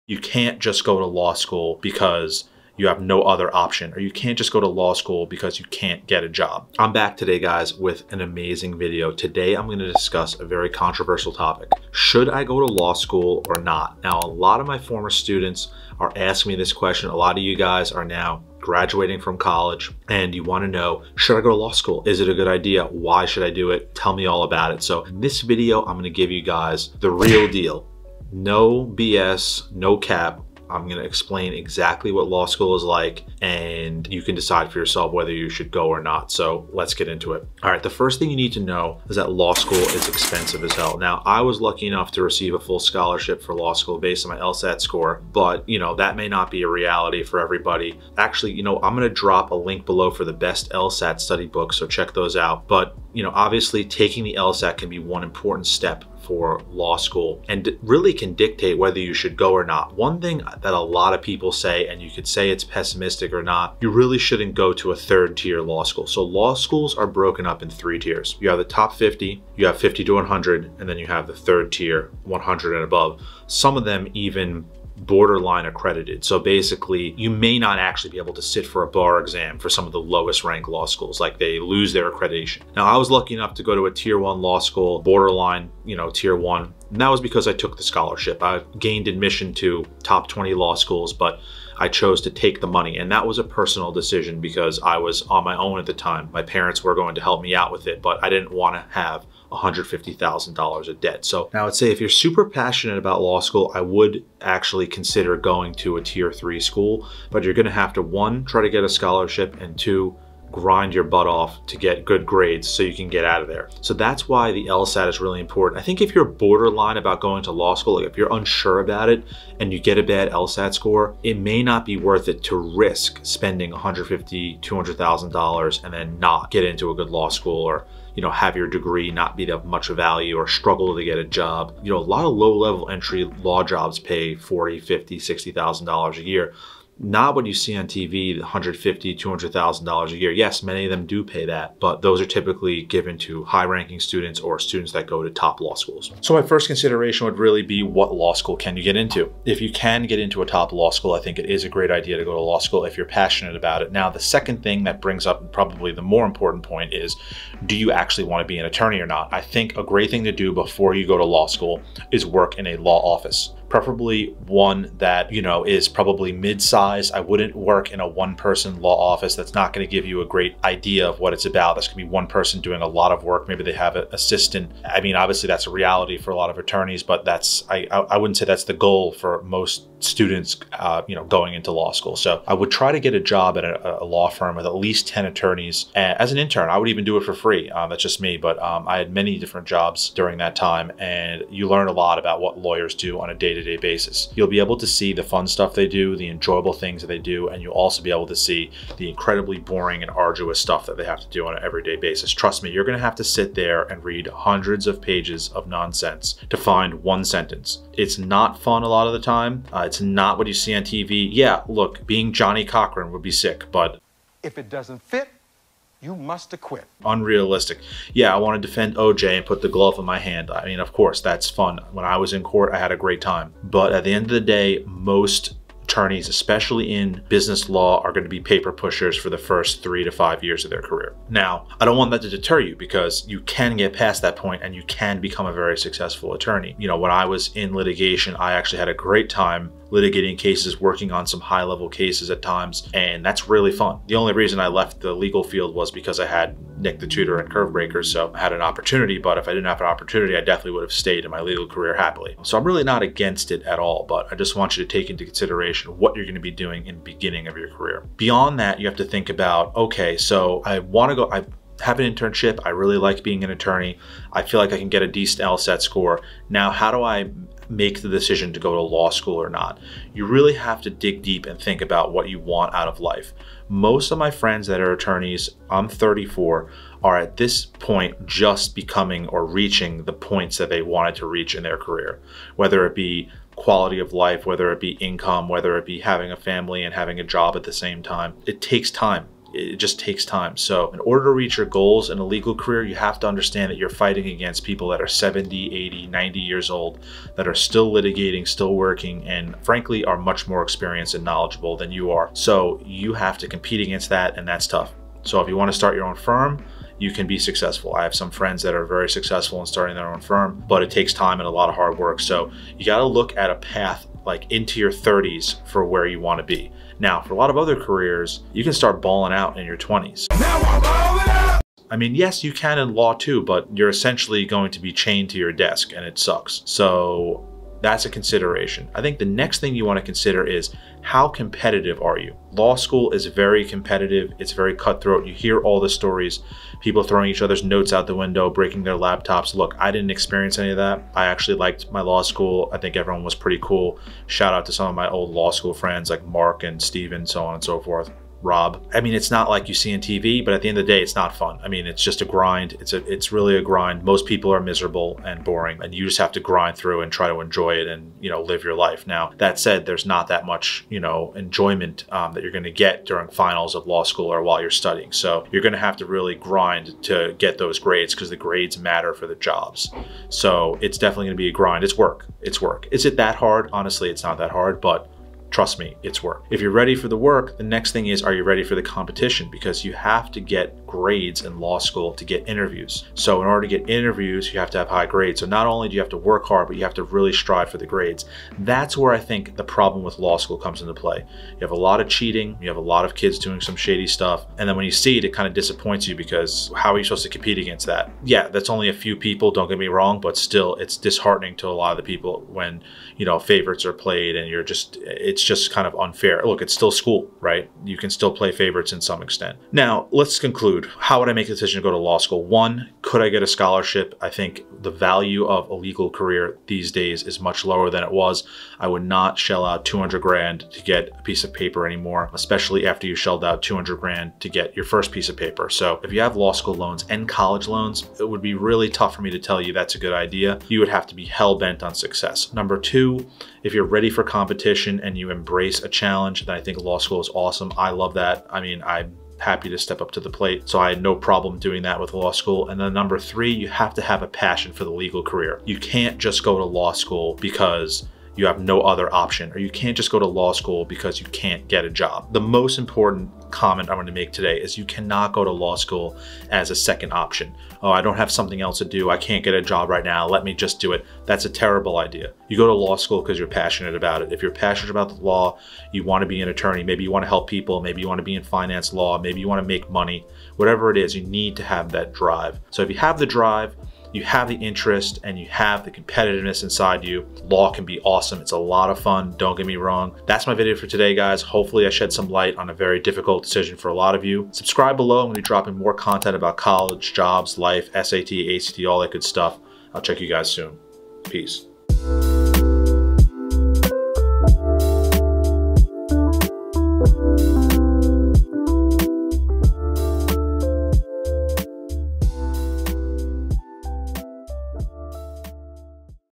You can't just go to law school because you have no other option, or you can't just go to law school because you can't get a job. I'm back today, guys, with an amazing video. Today, I'm going to discuss a very controversial topic. Should I go to law school or not? Now, a lot of my former students are asking me this question. A lot of you guys are now graduating from college and you want to know, should I go to law school? Is it a good idea? Why should I do it? Tell me all about it. So in this video, I'm going to give you guys the real deal. No BS, no cap. I'm going to explain exactly what law school is like, and you can decide for yourself whether you should go or not. So let's get into it. All right, the first thing you need to know is that law school is expensive as hell. Now, I was lucky enough to receive a full scholarship for law school based on my LSAT score, but that may not be a reality for everybody. Actually, I'm going to drop a link below for the best LSAT study books, so check those out. But obviously taking the LSAT can be one important step for law school and really can dictate whether you should go or not. One thing that a lot of people say, and you could say it's pessimistic or not, you really shouldn't go to a third tier law school. So law schools are broken up in 3 tiers. You have the top 50, you have 50 to 100, and then you have the third tier, 100 and above. Some of them even borderline accredited. So basically, you may not actually be able to sit for a bar exam for some of the lowest ranked law schools, like they lose their accreditation. Now, I was lucky enough to go to a tier 1 law school, borderline, tier 1. And that was because I took the scholarship. I gained admission to top 20 law schools, but I chose to take the money. And that was a personal decision because I was on my own at the time. My parents were going to help me out with it, but I didn't want to have $150,000 of debt. So now I'd say if you're super passionate about law school, I would actually consider going to a tier 3 school, but you're going to have to, 1, try to get a scholarship, and 2, grind your butt off to get good grades so you can get out of there. So that's why the LSAT is really important. I think if you're borderline about going to law school, like if you're unsure about it and you get a bad LSAT score, it may not be worth it to risk spending $150,000, $200,000 and then not get into a good law school, or have your degree not be of much value, or struggle to get a job. A lot of low-level entry law jobs pay $40,000, $50,000, $60,000 a year. Not what you see on TV, $150,000, $200,000 a year. Yes, many of them do pay that, but those are typically given to high-ranking students or students that go to top law schools. So my first consideration would really be, what law school can you get into? If you can get into a top law school, I think it is a great idea to go to law school if you're passionate about it. Now, the second thing that brings up probably the more important point is, do you actually want to be an attorney or not? I think a great thing to do before you go to law school is work in a law office. Preferably one that, is probably mid-sized. I wouldn't work in a one-person law office. That's not going to give you a great idea of what it's about. That's going to be one person doing a lot of work. Maybe they have an assistant. I mean, obviously that's a reality for a lot of attorneys, but that's, I wouldn't say that's the goal for most students, going into law school. So I would try to get a job at a law firm with at least 10 attorneys. As an intern, I would even do it for free. That's just me, but I had many different jobs during that time, and you learn a lot about what lawyers do on a day-to-day basis. You'll be able to see the fun stuff they do, the enjoyable things that they do, and you'll also be able to see the incredibly boring and arduous stuff that they have to do on an everyday basis. Trust me, you're going to have to sit there and read hundreds of pages of nonsense to find one sentence. It's not fun a lot of the time. It's not what you see on TV. Yeah, look, being Johnny Cochran would be sick, but if it doesn't fit, you must acquit. Unrealistic. Yeah, I want to defend OJ and put the glove in my hand. I mean, of course, that's fun. When I was in court, I had a great time. But at the end of the day, most attorneys, especially in business law, are going to be paper pushers for the first 3 to 5 years of their career. Now, I don't want that to deter you, because you can get past that point and you can become a very successful attorney. When I was in litigation, I actually had a great time litigating cases, working on some high-level cases at times, and that's really fun. The only reason I left the legal field was because I had Nick the Tutor and Curvebreakers, so I had an opportunity, but if I didn't have an opportunity, I definitely would have stayed in my legal career happily. So I'm really not against it at all, but I just want you to take into consideration what you're going to be doing in the beginning of your career. Beyond that, you have to think about, okay, so I want to go, I have an internship, I really like being an attorney, I feel like I can get a decent LSAT score. Now, how do I make the decision to go to law school or not? You really have to dig deep and think about what you want out of life. Most of my friends that are attorneys, I'm 34, are at this point just becoming or reaching the points that they wanted to reach in their career, whether it be quality of life, whether it be income, whether it be having a family and having a job at the same time. It takes time. it just takes time. So in order to reach your goals in a legal career, you have to understand that you're fighting against people that are 70, 80, 90 years old, that are still litigating, still working, and frankly are much more experienced and knowledgeable than you are. So you have to compete against that, and that's tough. So if you want to start your own firm, you can be successful. I have some friends that are very successful in starting their own firm, but it takes time and a lot of hard work. So you got to look at a path like into your 30s for where you want to be. Now, for a lot of other careers, you can start balling out in your 20s. Now I'm balling out! I mean, yes, you can in law too, but you're essentially going to be chained to your desk and it sucks. So that's a consideration. I think the next thing you want to consider is how competitive are you? Law school is very competitive. It's very cutthroat. You hear all the stories, people throwing each other's notes out the window, breaking their laptops. Look, I didn't experience any of that. I actually liked my law school. I think everyone was pretty cool. Shout out to some of my old law school friends like Mark and Steven, so on and so forth. Rob. I mean, it's not like you see on TV, but at the end of the day, it's not fun. I mean, it's just a grind. It's really a grind. Most people are miserable and boring, and you just have to grind through and try to enjoy it and, you know, live your life. Now, that said, there's not that much, you know, enjoyment that you're going to get during finals of law school or while you're studying. So you're going to have to really grind to get those grades because the grades matter for the jobs. So it's definitely going to be a grind. It's work. It's work. Is it that hard? Honestly, it's not that hard, but trust me, it's work. If you're ready for the work, the next thing is, are you ready for the competition? Because you have to get grades in law school to get interviews. So in order to get interviews, you have to have high grades. So not only do you have to work hard, but you have to really strive for the grades. That's where I think the problem with law school comes into play. You have a lot of cheating, you have a lot of kids doing some shady stuff, and then when you see it, it kind of disappoints you because how are you supposed to compete against that? Yeah, that's only a few people, don't get me wrong, but still it's disheartening to a lot of the people when, you know, favorites are played and it's just kind of unfair. Look, it's still school, right? You can still play favorites in some extent. Now, let's conclude. How would I make the decision to go to law school? One, could I get a scholarship? I think the value of a legal career these days is much lower than it was. I would not shell out 200 grand to get a piece of paper anymore, especially after you shelled out 200 grand to get your first piece of paper. So if you have law school loans and college loans, it would be really tough for me to tell you that's a good idea. You would have to be hell-bent on success. Number two, if you're ready for competition and you embrace a challenge, then I think law school is awesome. I love that. I mean, I'm happy to step up to the plate. So I had no problem doing that with law school. And then number three, you have to have a passion for the legal career. You can't just go to law school because you have no other option, or you can't just go to law school because you can't get a job. The most important comment I'm going to make today is you cannot go to law school as a second option. Oh, I don't have something else to do. I can't get a job right now. Let me just do it. That's a terrible idea. You go to law school because you're passionate about it. If you're passionate about the law, you want to be an attorney, maybe you want to help people, maybe you want to be in finance law, maybe you want to make money, whatever it is, you need to have that drive. So if you have the drive, you have the interest, and you have the competitiveness inside you, law can be awesome. It's a lot of fun, don't get me wrong. That's my video for today, guys. Hopefully I shed some light on a very difficult decision for a lot of you. Subscribe below. I'm going to be dropping more content about college, jobs, life, SAT, ACT, all that good stuff. I'll check you guys soon. Peace.